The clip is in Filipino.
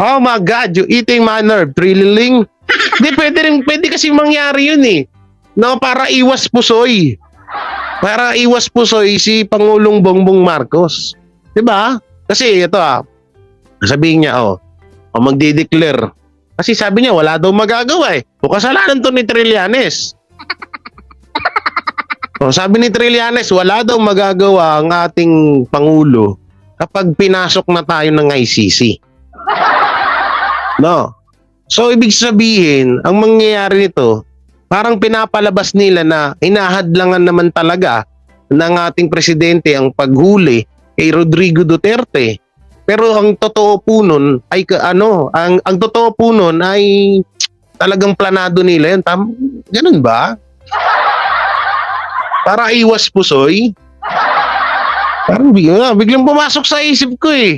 Oh my God, you eating my nerve, thrilling. Hindi, pwede kasi mangyari yun eh. No, para iwas pusoy. Para iwas pusoy si Pangulong Bongbong Marcos. 'Di ba? Kasi ito sabihin niya magdi-declare. Kasi sabi niya wala daw magagawa eh. O kasalanan to ni Trillanes. Sabi ni Trillanes, wala daw magagawa ang ating Pangulo kapag pinasok na tayo ng ICC. No. So ibig sabihin, ang mangyayari nito, parang pinapalabas nila na hinahadlangan naman talaga ng ating presidente ang paghuli kay Rodrigo Duterte. Pero ang totoo po nun ay ang totoo po nun ay talagang planado nila 'yan. Ganun ba? Para iwas pusoy. Parang biglang pumasok sa isip ko eh.